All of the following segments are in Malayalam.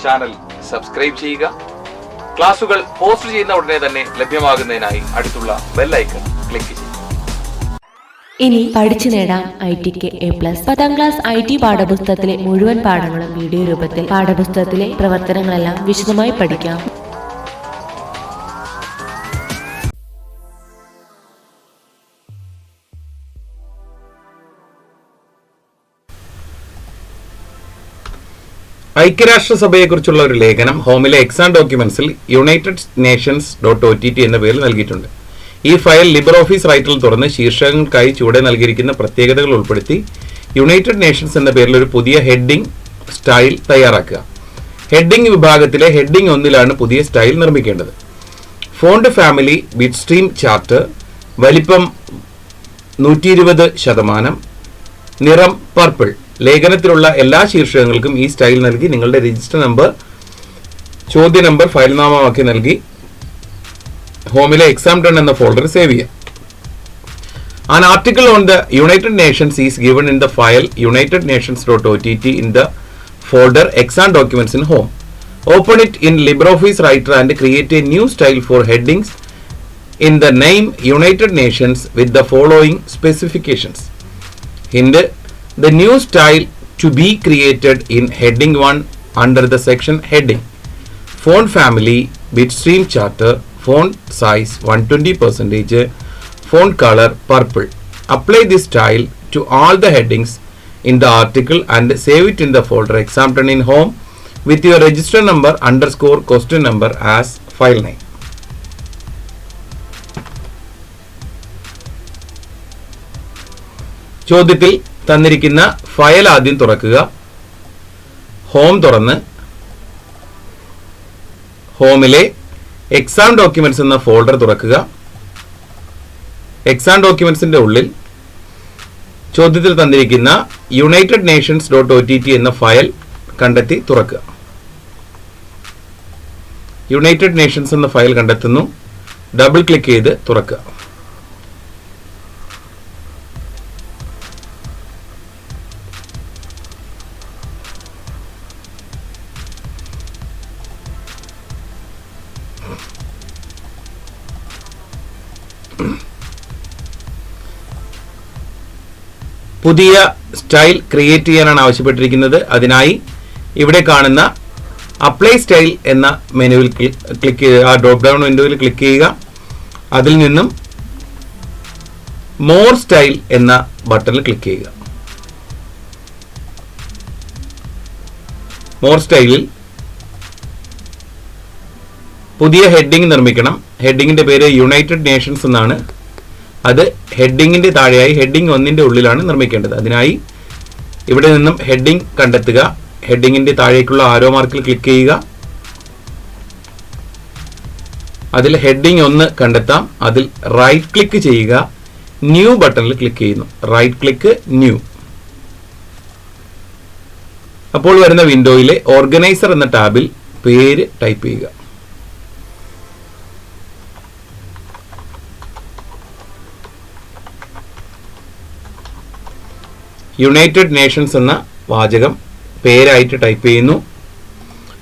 ചാനൽ സബ്സ്ക്രൈബ് ചെയ്യുക. ക്ലാസുകൾ പോസ്റ്റ് ചെയ്യുന്ന ഉടനെ തന്നെ ലഭ്യമാകുന്നതിനായി അടുത്തുള്ള ബെൽ ഐക്കൺ ക്ലിക്ക് ചെയ്യുക. ഇനി പഠിച്ചു നേടാം ITക്ക് A+. 10ാം ക്ലാസ് IT പാഠപുസ്തകത്തിലെ മുഴുവൻ പാഠങ്ങളും വീഡിയോ രൂപത്തിൽ പാഠപുസ്തകത്തിലെ പ്രവർത്തനങ്ങളെല്ലാം വിശദമായി പഠിക്കാം. ഐക്യരാഷ്ട്രസഭയെക്കുറിച്ചുള്ള ഒരു ലേഖനം ഹോമിലെ എക്സാം ഡോക്യുമെന്റ്സിൽ UnitedNations.ott എന്ന പേരിൽ നൽകിയിട്ടുണ്ട്. ഈ ഫയൽ ലിബർ ഓഫീസ് റൈറ്ററിൽ തുറന്ന് ശീർഷകങ്ങൾക്കായി ചുവടെ നൽകിയിരിക്കുന്ന പ്രത്യേകതകൾ ഉൾപ്പെടുത്തി യുണൈറ്റഡ് നേഷൻസ് എന്ന പേരിൽ ഒരു പുതിയ ഹെഡിംഗ് സ്റ്റൈൽ തയ്യാറാക്കുക. ഹെഡിംഗ് വിഭാഗത്തിലെ ഹെഡിംഗ് 1 പുതിയ സ്റ്റൈൽ നിർമ്മിക്കേണ്ടത്. ഫോണ്ട് ഫാമിലി ബിറ്റ്സ്ട്രീം ചാർട്ട്, വലിപ്പം 120%, നിറം പർപ്പിൾ. ലേഖനത്തിലുള്ള എല്ലാ ശീർഷകങ്ങൾക്കും ഈ സ്റ്റൈൽ നൽകി നിങ്ങളുടെ രജിസ്റ്റർ നമ്പർ, ചോദ്യ നമ്പർ ഫയൽനാമമാക്കി നൽകി ഹോമിലെ എക്സാം ഡൺ എന്ന ഫോൾഡർ സേവ് ചെയ്യാം. An article on the United Nations is given in the file UnitedNations.ott in the folder Exam Documents in Home. Open it in LibreOffice Writer and create a new style for headings in the name United Nations with the following specifications. Hint: the new style to be created in heading 1 under the section heading. Font family bitstream charter, font size 120%, font color purple. Apply this style to all the headings in the article and save it in the folder Exam Done in Home with your register number _ question number as file name. ചോദ്യത്തിൽ തന്നിരിക്കുന്ന ഫയൽ ആദ്യം തുറക്കുക. ഹോം തുറന്ന് ഹോമിലെ എക്സാം ഡോക്യുമെന്റ്സ് എന്ന ഫോൾഡർ തുറക്കുക. എക്സാം ഡോക്യുമെന്റ്സിന്റെ ഉള്ളിൽ ചോദ്യത്തിൽ തന്നിരിക്കുന്ന UnitedNations.ott എന്ന ഫയൽ കണ്ടെത്തി തുറക്കുക. യുണൈറ്റഡ് നേഷൻസ് എന്ന ഫയൽ കണ്ടെത്തുന്നു. ഡബിൾ ക്ലിക്ക് ചെയ്ത് തുറക്കുക. പുതിയ സ്റ്റൈൽ ക്രിയേറ്റ് ചെയ്യാനാണ് ആവശ്യപ്പെട്ടിരിക്കുന്നത്. അതിനായി ഇവിടെ കാണുന്ന അപ്ലൈ സ്റ്റൈൽ എന്ന മെനുവിൽ ക്ലിക്ക് ചെയ്യുക. ആ ഡ്രോപ്പ് ഡൗൺ വിൻഡോയിൽ ക്ലിക്ക് ചെയ്യുക. അതിൽ നിന്നും മോർ സ്റ്റൈൽ എന്ന ബട്ടണിൽ ക്ലിക്ക് ചെയ്യുക. മോർ സ്റ്റൈലിൽ പുതിയ ഹെഡിംഗ് നിർമ്മിക്കണം. ഹെഡിങ്ങിന്റെ പേര് യുണൈറ്റഡ് നേഷൻസ് എന്നാണ്. അത് ഹെഡിങ്ങിന്റെ താഴെയായി ഹെഡിംഗ് 1 ഉള്ളിലാണ് നിർമ്മിക്കേണ്ടത്. അതിനായി ഇവിടെ നിന്നും ഹെഡിംഗ് കണ്ടെത്തുക. ഹെഡിങ്ങിന്റെ താഴേക്കുള്ള ആരോ മാർക്കിൽ ക്ലിക്ക് ചെയ്യുക. അതിൽ ഹെഡിംഗ് 1 കണ്ടെത്താം. അതിൽ റൈറ്റ് ക്ലിക്ക് ചെയ്യുക. ന്യൂ ബട്ടണിൽ ക്ലിക്ക് ചെയ്യുന്നു. Right click new. അപ്പോൾ വരുന്ന വിൻഡോയിലെ ഓർഗനൈസർ എന്ന ടാബിൽ പേര് ടൈപ്പ് ചെയ്യുക. യുണൈറ്റഡ് നേഷൻസ് എന്ന വാചകം പേരായിട്ട് ടൈപ്പ് ചെയ്യുന്നു.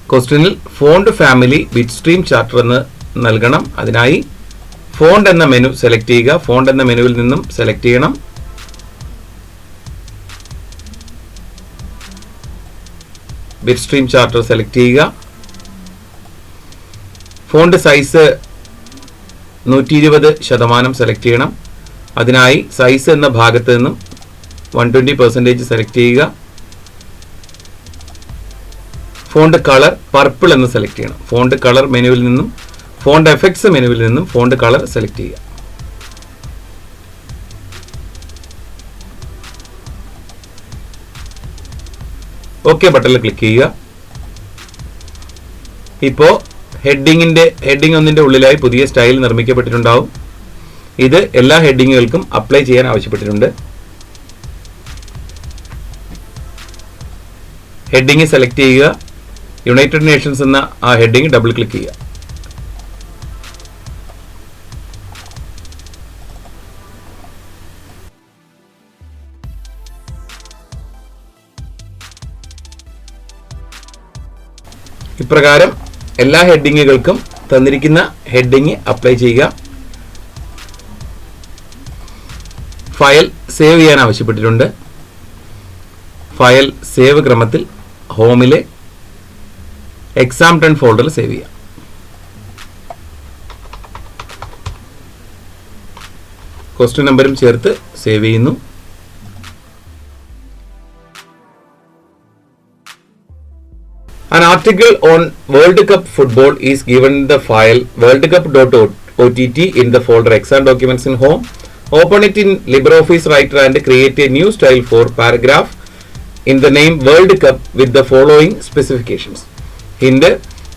ക്വസ്റ്റ്യനിൽ ഫോണ്ട് ഫാമിലി ബിറ്റ്സ്ട്രീം ചാർട്ടർ എന്ന് നൽകണം. അതിനായി ഫോണ്ട് എന്ന മെനു സെലക്ട് ചെയ്യുക. ഫോണ്ട് എന്ന മെനുവിൽ നിന്നും സെലക്ട് ചെയ്യണം. ബിറ്റ്സ്ട്രീം ചാർട്ടർ സെലക്ട് ചെയ്യുക. ഫോണ്ട് സൈസ് 120% സെലക്ട് ചെയ്യണം. അതിനായി സൈസ് എന്ന ഭാഗത്ത് നിന്നും 120% സെലക്ട് ചെയ്യുക. ഫോണ്ട് കളർ പർപ്പിൾ എന്ന് സെലക്ട് ചെയ്യണം. ഫോണ്ട് കളർ മെനുവിൽ നിന്നും ഫോണ്ട് എഫക്ട്സ് മെനുവിൽ നിന്നും ഫോണ്ട് കളർ സെലക്ട് ചെയ്യുക. ഓക്കെ ബട്ടണിൽ ക്ലിക്ക് ചെയ്യുക. ഇപ്പോൾ ഹെഡിംഗ് 1 ഉള്ളിലായി പുതിയ സ്റ്റൈൽ നിർമ്മിക്കപ്പെട്ടിട്ടുണ്ടാവും. ഇത് എല്ലാ ഹെഡിങ്ങുകൾക്കും അപ്ലൈ ചെയ്യാൻ ആവശ്യപ്പെട്ടിട്ടുണ്ട്. ഹെഡിങ് സെലക്ട് ചെയ്യുക. യുണൈറ്റഡ് നേഷൻസ് എന്ന ആ ഹെഡിങ് ഡബിൾ ക്ലിക്ക് ചെയ്യുക. ഇപ്രകാരം എല്ലാ ഹെഡിങ്ങുകൾക്കും തന്നിരിക്കുന്ന ഹെഡിങ് അപ്ലൈ ചെയ്യുക. ഫയൽ സേവ് ചെയ്യാൻ ആവശ്യപ്പെട്ടിട്ടുണ്ട്. ഫയൽ സേവ് ക്രമത്തിൽ ഹോമിലെ exam10 ഫോൾഡറിൽ സേവ് ചെയ്യാം. ക്വസ്റ്റ്യൻ നമ്പറും ചേർത്ത് സേവ് ചെയ്യുന്നു. An article on World Cup football is given the file worldcup.ott in the folder exam documents in home. Open it in LibreOffice Writer and create a new style for paragraph in the name World Cup with the following specifications. Hint: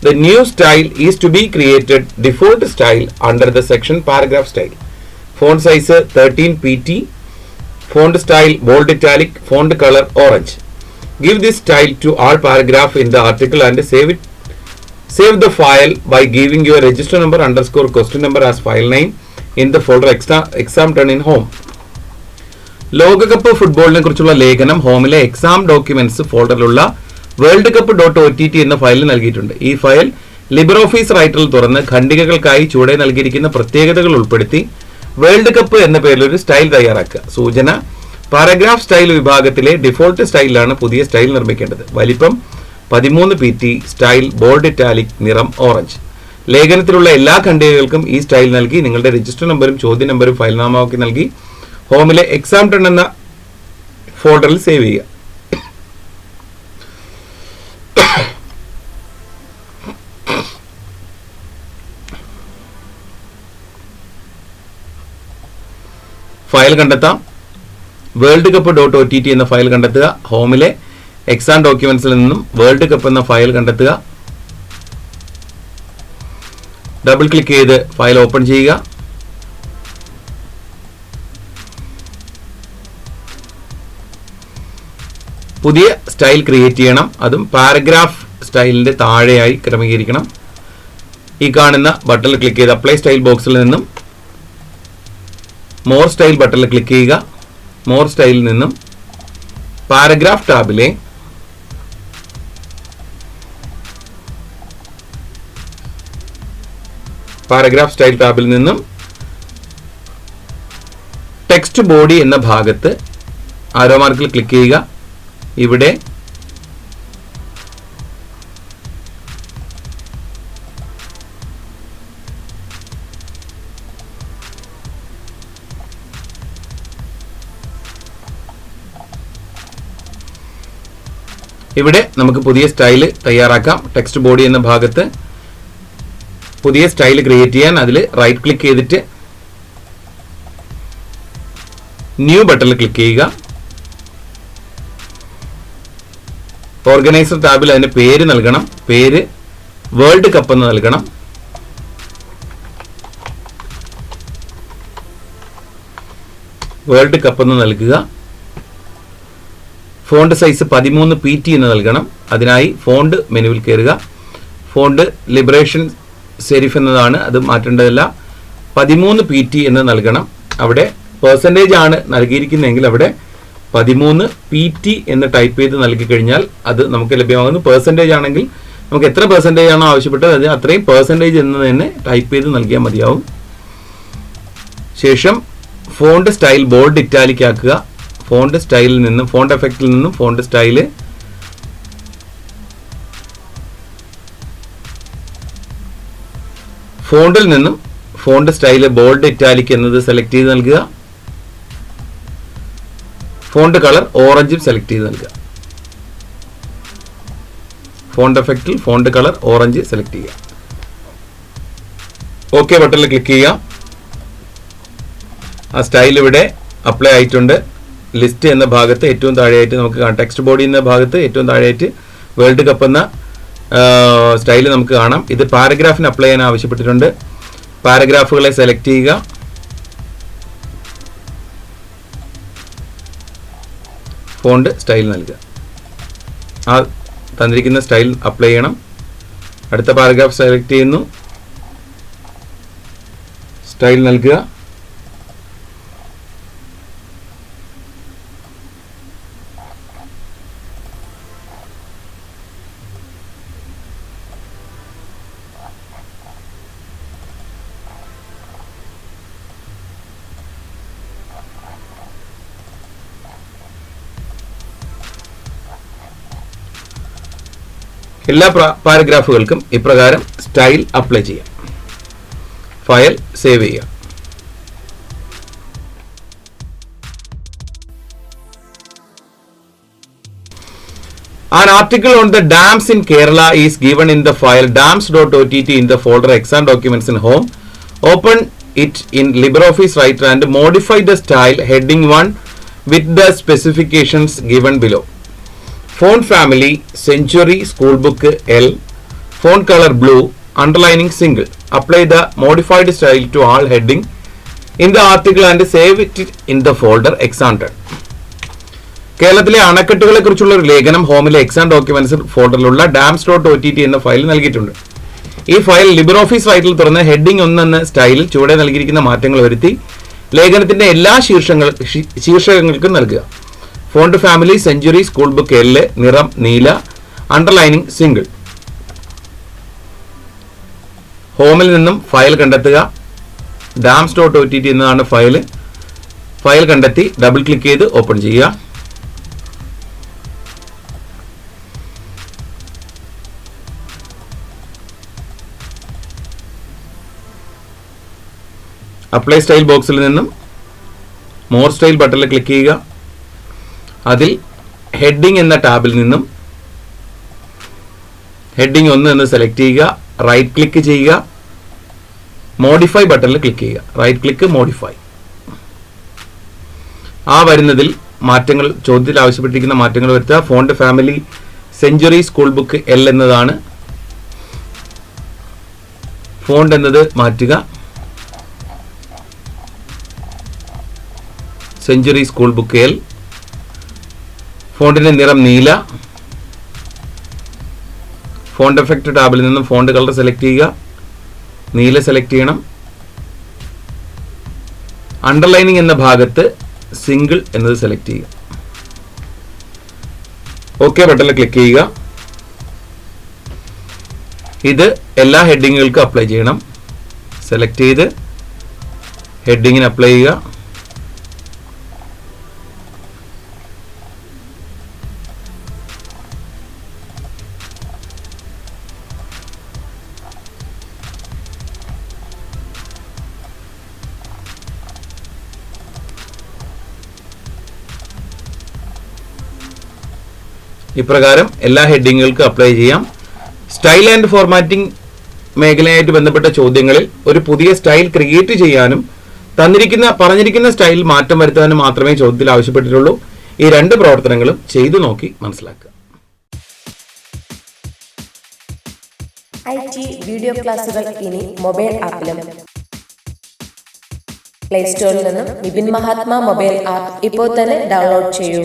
the new style is to be created default style under the section paragraph style. Font size 13 pt. Font style bold italic. Font color orange. Give this style to all paragraph in the article and save it. Save the file by giving your register number underscore question number as file name in the folder exam10 in home. ലോകകപ്പ് ഫുട്ബോളിനെ കുറിച്ചുള്ള ലേഖനം ഹോമിലെ എക്സാം ഡോക്യുമെന്റ്സ് ഫോൾഡറിലുള്ള വേൾഡ് കപ്പ് .ott എന്ന ഫയലിൽ നൽകിയിട്ടുണ്ട്. ഈ ഫയൽ ലിബർ ഓഫീസ് റൈറ്ററിൽ തുറന്ന് ഖണ്ഡികകൾക്കായി ചുവടെ നൽകിയിരിക്കുന്ന പ്രത്യേകതകൾ ഉൾപ്പെടുത്തി വേൾഡ് കപ്പ് എന്ന പേരിൽ ഒരു സ്റ്റൈൽ തയ്യാറാക്കുക. സൂചന: പാരഗ്രാഫ് സ്റ്റൈൽ വിഭാഗത്തിലെ ഡിഫോൾട്ട് സ്റ്റൈലിലാണ് പുതിയ സ്റ്റൈൽ നിർമ്മിക്കേണ്ടത്. വലിപ്പം 13 pt. Style bold italic. നിറം ഓറഞ്ച്. ലേഖനത്തിലുള്ള എല്ലാ ഖണ്ഡികകൾക്കും ഈ സ്റ്റൈൽ നൽകി നിങ്ങളുടെ രജിസ്റ്റർ നമ്പറും ചോദ്യ നമ്പറും ഫയൽ നാമമൊക്കെ നൽകി ഹോമിലെ exam10 എന്ന ഫോൾഡറിൽ സേവ് ചെയ്യുക. ഫയൽ കണ്ടെത്താം. വേൾഡ് കപ്പ് .ott എന്ന ഫയൽ കണ്ടെത്തുക. ഹോമിലെ എക്സാം ഡോക്യുമെന്റ്സിൽ നിന്നും വേൾഡ് കപ്പ് എന്ന ഫയൽ കണ്ടെത്തുക. ഡബിൾ ക്ലിക്ക് ചെയ്ത് ഫയൽ ഓപ്പൺ ചെയ്യുക. പുതിയ സ്റ്റൈൽ ക്രിയേറ്റ് ചെയ്യണം. അതും പാരഗ്രാഫ് സ്റ്റൈലിന്റെ താഴെയായി ക്രമീകരിക്കണം. ഈ കാണുന്ന ബട്ടണിൽ ക്ലിക്ക് ചെയ്ത് അപ്ലൈ സ്റ്റൈൽ ബോക്സിൽ നിന്നും മോർ സ്റ്റൈൽ ബട്ടണിൽ ക്ലിക്ക് ചെയ്യുക. മോർ സ്റ്റൈലിൽ നിന്നും പാരഗ്രാഫ് ടാബിലെ പാരഗ്രാഫ് സ്റ്റൈൽ ടാബിൽ നിന്നും ടെക്സ്റ്റ് ബോഡി എന്ന ഭാഗത്ത് ആരോ മാർക്കിൽ ക്ലിക്ക് ചെയ്യുക. ഇവിടെ നമുക്ക് പുതിയ സ്റ്റൈല് തയ്യാറാക്കാം. ടെക്സ്റ്റ് ബോഡി എന്ന ഭാഗത്ത് പുതിയ സ്റ്റൈൽ ക്രിയേറ്റ് ചെയ്യാൻ അതിൽ റൈറ്റ് ക്ലിക്ക് ചെയ്തിട്ട് ന്യൂ ബട്ടണിൽ ക്ലിക്ക് ചെയ്യുക. ഓർഗനൈസർ ടാബിൽ അതിന് പേര് നൽകണം. പേര് വേൾഡ് കപ്പ് എന്ന് നൽകണം. വേൾഡ് കപ്പ് എന്ന് നൽകുക. ഫോണ്ട് സൈസ് 13 pt എന്ന് നൽകണം. അതിനായി ഫോണ്ട് മെനുവിൽ കയറുക. ഫോണ്ട് ലിബറേഷൻ സെരിഫ് എന്നതാണ്, അത് മാറ്റേണ്ടതല്ല. 13 pt എന്ന് നൽകണം. അവിടെ പെർസെൻറ്റേജ് ആണ് നൽകിയിരിക്കുന്നതെങ്കിൽ അവിടെ 13 pt എന്ന് ടൈപ്പ് ചെയ്ത് നൽകി കഴിഞ്ഞാൽ അത് നമുക്ക് ലഭ്യമാകുന്നു. പെർസെൻറ്റേജ് ആണെങ്കിൽ നമുക്ക് എത്ര പെർസെൻറ്റേജ് ആണോ ആവശ്യപ്പെട്ടത് അത് അത്രയും പെർസെൻറ്റേജ് എന്ന് തന്നെ ടൈപ്പ് ചെയ്ത് നൽകിയാൽ മതിയാവും. ശേഷം ഫോണ്ട് സ്റ്റൈൽ ബോൾഡ് ഇറ്റാലിക് ആക്കുക. ഫോണ്ട് സ്റ്റൈലിൽ നിന്നും ഫോണ്ട് എഫക്റ്റിൽ നിന്നും ഫോണ്ട് സ്റ്റൈല് ഫോണ്ടിൽ നിന്നും ഫോണ്ട് സ്റ്റൈല് ബോൾഡ് ഇറ്റാലിക് എന്നത് സെലക്ട് ചെയ്ത് നൽകുക. ഫോണ്ട് കളർ ഓറഞ്ചും സെലക്ട് ചെയ്ത് നൽകുക. ഫോണ്ട് എഫക്റ്റിൽ ഫോണ്ട് കളർ ഓറഞ്ച് സെലക്ട് ചെയ്യുക. ഓക്കെ ബട്ടണിൽ ക്ലിക്ക് ചെയ്യുക. ആ സ്റ്റൈൽ ഇവിടെ അപ്ലൈ ആയിട്ടുണ്ട്. ലിസ്റ്റ് എന്ന ഭാഗത്ത് ഏറ്റവും താഴെയായിട്ട് നമുക്ക് കാണാം. ടെക്സ്റ്റ് ബോഡി എന്ന ഭാഗത്ത് ഏറ്റവും താഴെയായിട്ട് വേൾഡ് കപ്പ് എന്ന സ്റ്റൈൽ നമുക്ക് കാണാം. ഇത് പാരഗ്രാഫിന് അപ്ലൈ ചെയ്യാൻ ആവശ്യപ്പെട്ടിട്ടുണ്ട്. പാരഗ്രാഫുകളെ സെലക്ട് ചെയ്യുക. ഫോണ്ട് സ്റ്റൈൽ നൽകുക. ആ തന്നിരിക്കുന്ന സ്റ്റൈൽ അപ്ലൈ ചെയ്യണം. അടുത്ത പാരഗ്രാഫ് സെലക്ട് ചെയ്യുന്നു. സ്റ്റൈൽ നൽകുക. എല്ലാ പാരഗ്രാഫുകൾക്കും ഇപ്രകാരം സ്റ്റൈൽ അപ്ലൈ ചെയ്യാം. ഫയൽ സേവ് ചെയ്യുക. An article on the dams in Kerala is given in the file dams.ott in the folder exam documents in home. Open it in LibreOffice Writer and modify the style heading 1 with the specifications given below. Font family Century Schoolbook L. Font color blue. Underlining single. Apply the modified style to all heading in the article and save it in the folder exam. കേരളത്തിലെ അണക്കെട്ടുകളെ കുറിച്ചുള്ള ഒരു ലേഖനം ഹോമിലെ എക്സാം ഡോക്യുമെന്റ്സ് ഫോൾഡറിലുള്ള dams.ott എന്ന ഫയൽ നൽകിയിട്ടുണ്ട്. ഈ ഫയൽ ലിബർ ഓഫീസ് റൈറ്ററിൽ തുറന്ന് ഹെഡിംഗ് 1 എന്ന സ്റ്റൈലിൽ ചുവടെ നൽകിയിരിക്കുന്ന മാറ്റങ്ങൾ വരുത്തി ലേഖനത്തിന്റെ എല്ലാ ശീർഷകങ്ങൾക്കും നൽകുക. Font family century school book L, നിറം നീല, അണ്ടർലൈനിങ് സിംഗിൾ. ഹോമിൽ നിന്നും ഫയൽ കണ്ടെത്തുക. dams.ott എന്നതാണ് ഫയൽ. ഫയൽ കണ്ടെത്തി ഡബിൾ ക്ലിക്ക് ചെയ്ത് ഓപ്പൺ ചെയ്യുക. അപ്ലൈ സ്റ്റൈൽ ബോക്സിൽ നിന്നും മോർ സ്റ്റൈൽ ബട്ടണിൽ ക്ലിക്ക് ചെയ്യുക. അതിൽ ഹെഡിംഗ് എന്ന ടാബിൽ നിന്നും ഹെഡിംഗ് 1 എന്ന് സെലക്ട് ചെയ്യുക. റൈറ്റ് ക്ലിക്ക് ചെയ്യുക. മോഡിഫൈ ബട്ടണിൽ ക്ലിക്ക് ചെയ്യുക. Right click modify. ആ വരുന്നതിൽ മാറ്റങ്ങൾ, ചോദ്യത്തിൽ ആവശ്യപ്പെട്ടിരിക്കുന്ന മാറ്റങ്ങൾ വരുത്തുക. Font family century school book L എന്നതാണ്. ഫോണ്ട് എന്നത് മാറ്റുക. Century school book L. ഫോണ്ടിന്റെ നിറം നീല. ഫോണ്ട് എഫക്റ്റ് ടാബിൽ നിന്നും ഫോണ്ട് കളർ സെലക്ട് ചെയ്യുക. നീല സെലക്ട് ചെയ്യണം. അണ്ടർലൈനിങ് എന്ന ഭാഗത്ത് സിംഗിൾ എന്നത് സെലക്ട് ചെയ്യുക. ഓക്കെ ബട്ടണിൽ ക്ലിക്ക് ചെയ്യുക. ഇത് എല്ലാ ഹെഡിങ്ങുകൾക്കും അപ്ലൈ ചെയ്യണം. സെലക്ട് ചെയ്ത് ഹെഡിങ്ങിന് അപ്ലൈ ചെയ്യുക. ഇപ്രകാരം എല്ലാ ഹെഡിങ്ങുകൾക്കും അപ്ലൈ ചെയ്യാം. സ്റ്റൈൽ ആൻഡ് ഫോർമാറ്റിംഗ് മേഖലയായിട്ട് ബന്ധപ്പെട്ട ചോദ്യങ്ങളിൽ ഒരു പുതിയ സ്റ്റൈൽ ക്രിയേറ്റ് ചെയ്യാനും പറഞ്ഞിരിക്കുന്ന സ്റ്റൈൽ മാറ്റം വരുത്താനും മാത്രമേ ചോദ്യത്തിൽ ആവശ്യപ്പെട്ടിട്ടുള്ളൂ. ഈ 2 പ്രവർത്തനങ്ങളും ചെയ്തു നോക്കി മനസ്സിലാക്കുക. IT വീഡിയോ ക്ലാസുകൾ ഇനി മൊബൈൽ ആപ്പിലും. പ്ലേ സ്റ്റോറിൽ നിന്നും വിപിൻ മഹാത്മാ മൊബൈൽ ആപ്പ് ഇപ്പോൾ തന്നെ ഡൗൺലോഡ് ചെയ്യൂ.